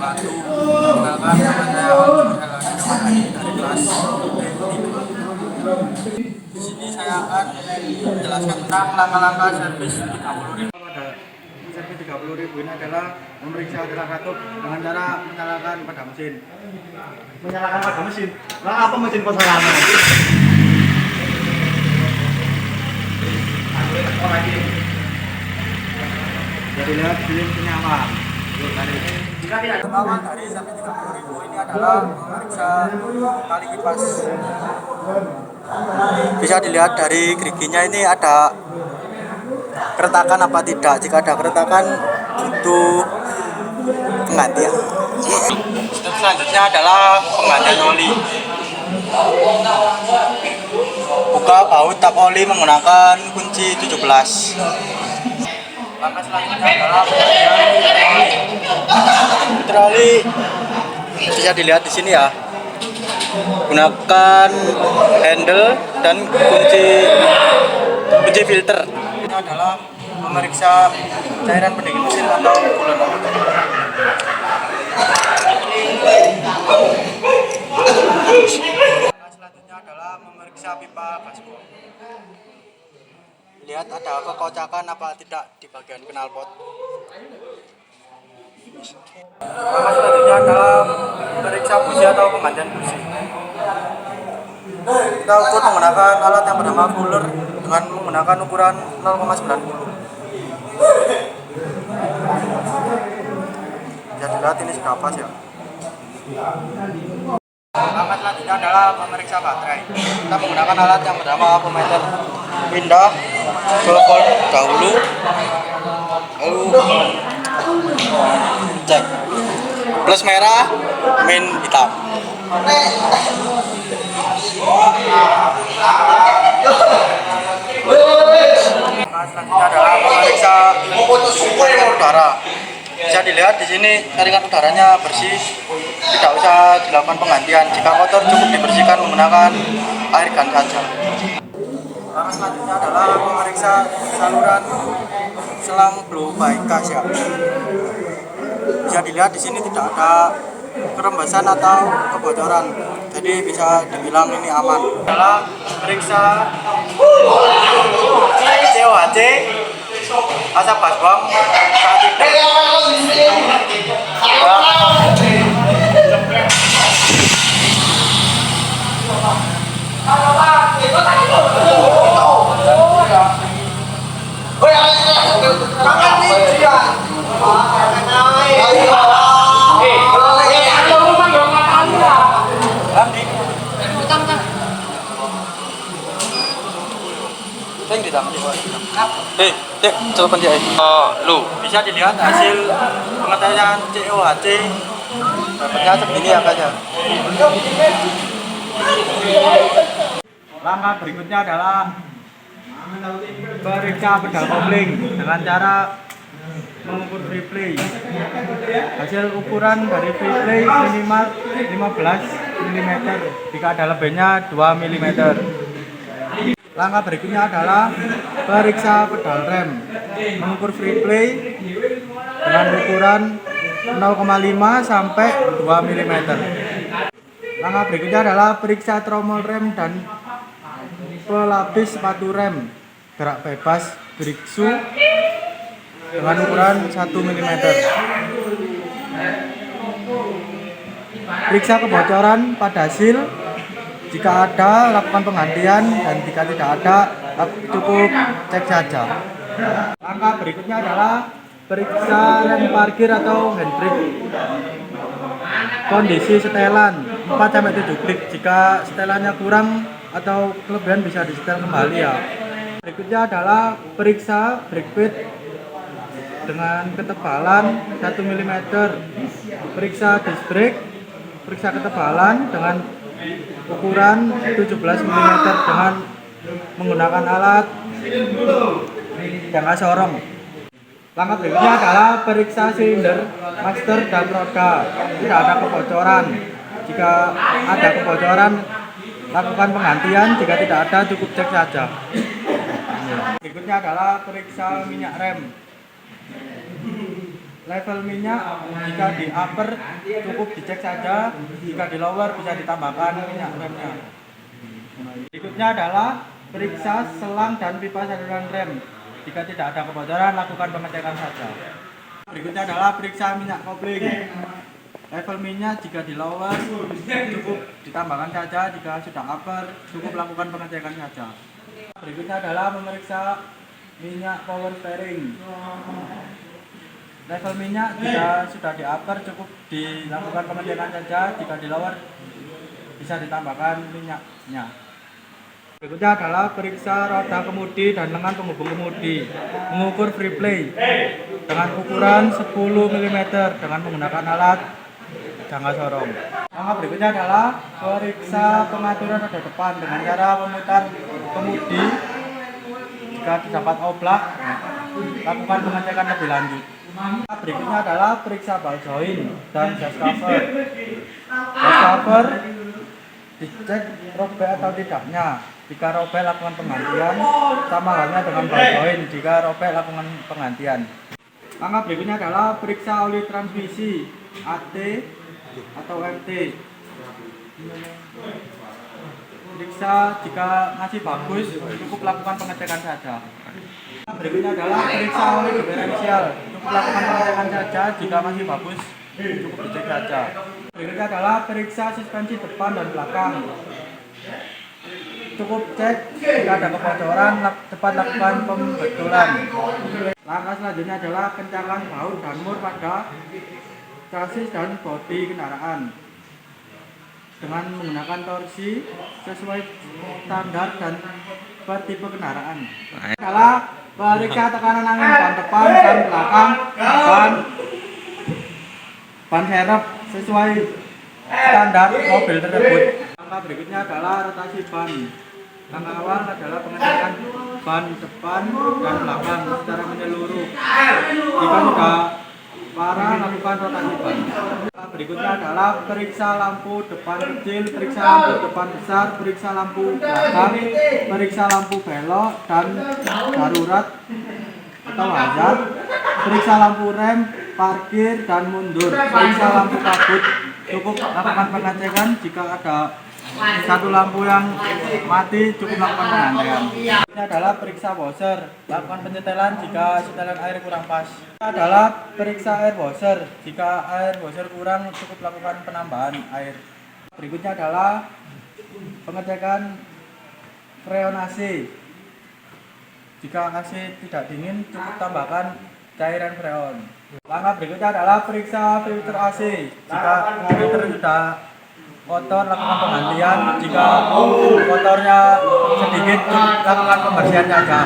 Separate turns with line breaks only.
Satu, perkenalkan nama saya Alvin Helani Damani dari kelas B3. Di sini saya akan menjelaskan tentang langkah-langkah servis 30.000.
Pada servis 30.000 ini adalah memeriksa jarak katup dengan cara menyalakan pada mesin. Menyalakan pada mesin? Nah, apa mesin penyalakan? Jadi lihat sini menyala.
Pertama dari servis 30.000 ini adalah memeriksa tali kipas. Bisa dilihat dari geriginya ini ada keretakan apa tidak. Jika ada keretakan butuh penggantian. Step selanjutnya adalah penggantian oli. Buka baut tap oli menggunakan kunci 17. Langkah selanjutnya adalah filter oli. Bisa dilihat di sini ya. Gunakan handle dan kunci filter. Ini adalah memeriksa cairan pendingin mesin atau coolant. Selanjutnya adalah memeriksa pipa gasbor. Lihat ada kekocakan apa tidak di bagian knalpot. Langkah selanjutnya adalah memeriksa busi atau penggantian busi. Kita ukur menggunakan alat yang bernama cooler dengan menggunakan ukuran 0,90. Bisa dilihat ini sudah pas ya. Langkah selanjutnya adalah memeriksa baterai. Kita menggunakan alat yang bernama voltmeter. Pindah ke volt dahulu, lalu cek plus merah, min hitam. Nah, selanjutnya adalah memeriksa jaringan udara. Bisa dilihat di sini jaringan udaranya bersih, tidak usah dilakukan penggantian. Jika kotor cukup dibersihkan menggunakan air gun saja. Langkah selanjutnya adalah memeriksa saluran selang blow by gas ya. Bisa dilihat di sini tidak ada kerembesan atau kebocoran, jadi bisa dibilang ini aman. Adalah periksa COHC, asap gas buang saat tidak. Coba dia. Bisa dilihat hasil pengetesan COHC. Dapatnya segini angkanya.
Langkah berikutnya adalah periksa pedal kopling dengan cara mengukur free play. Hasil ukuran dari free play minimal 15 mm, jika ada lebihnya 2 mm. Langkah berikutnya adalah periksa pedal rem. Mengukur free play dengan ukuran 0,5 sampai 2 mm. Langkah berikutnya adalah periksa tromol rem dan pelapis sepatu rem gerak bebas brake shoe dengan ukuran 1 mm. Periksa kebocoran pada seal. Jika ada, lakukan penggantian, dan jika tidak ada, cukup cek saja. Langkah berikutnya adalah periksa rem parkir atau handbrake. Kondisi setelan 4-7 klik. Jika setelannya kurang atau kelebihan bisa disetel kembali ya. Berikutnya adalah periksa brake pad dengan ketebalan 1 mm. Periksa disc brake. Periksa ketebalan dengan ukuran 17 mm dengan menggunakan alat jangka sorong. Langkah berikutnya adalah periksa silinder, master, dan roda. Tidak ada kebocoran. Jika ada kebocoran, lakukan penggantian. Jika tidak ada, cukup cek saja. Berikutnya adalah periksa minyak rem. level minyak jika di upper cukup dicek saja, jika di lower bisa ditambahkan minyak remnya. Berikutnya adalah periksa selang dan pipa saluran rem. Jika tidak ada kebocoran, lakukan pengecekan saja. Berikutnya adalah periksa minyak kopling. Level minyak jika di lower cukup ditambahkan saja, jika sudah upper cukup lakukan pengecekan saja. Berikutnya adalah memeriksa minyak power steering. Level minyak jika sudah di upper cukup dilakukan pengecekan saja, jika di lower bisa ditambahkan minyaknya. Berikutnya adalah periksa roda kemudi dan lengan penghubung kemudi. Mengukur free play dengan ukuran 10 mm dengan menggunakan alat jangka sorong. Langkah berikutnya adalah periksa pengaturan roda depan dengan cara memutar kemudi. Jika terdapat oblak, lakukan pengecekan lebih lanjut. Berikutnya adalah periksa ball joint dan gas cover. Gas cover dicek robek atau tidaknya. Jika robek lakukan penggantian, sama halnya dengan ball joint. Jika robek lakukan penggantian. Langkah berikutnya adalah periksa oli transmisi AT atau MT. Periksa jika masih bagus, cukup lakukan pengecekan saja. Berikutnya adalah periksa oli diferensial. Cukup lakukan pengecekan saja, jika masih bagus cukup dicek saja. Berikutnya adalah periksa suspensi depan dan belakang. Cukup cek jika ada kebocoran, cepat lakukan pembetulan. Langkah selanjutnya adalah kencangkan baut dan mur pada chassis dan bodi kendaraan dengan menggunakan torsi sesuai standar dan per tipe kendaraan. Adalah periksa tekanan angin ban depan dan belakang ban serep sesuai standar mobil tersebut. Langkah berikutnya adalah rotasi ban. Langkah awal adalah pengecekan ban depan dan belakang secara menyeluruh. Jika sudah parah, lakukan rotasi ban. Langkah berikutnya adalah periksa lampu depan kecil, periksa lampu depan besar, periksa lampu belakang, periksa lampu belok dan darurat atau hazard, periksa lampu rem, parkir dan mundur, periksa lampu kabut. Cukup lakukan pengecekan jika ada satu lampu yang mati, cukup lakukan penggantian. Ini adalah periksa washer. Lakukan penyetelan jika setelan air kurang pas. Ini adalah periksa air washer. Jika air washer kurang, cukup lakukan penambahan air. Berikutnya adalah pengecekan freon AC. Jika AC tidak dingin, cukup tambahkan cairan freon. Langkah berikutnya adalah periksa filter AC. Jika filter sudah kotor, lakukan penggantian. Jika kotornya sedikit, lakukan pembersihan saja.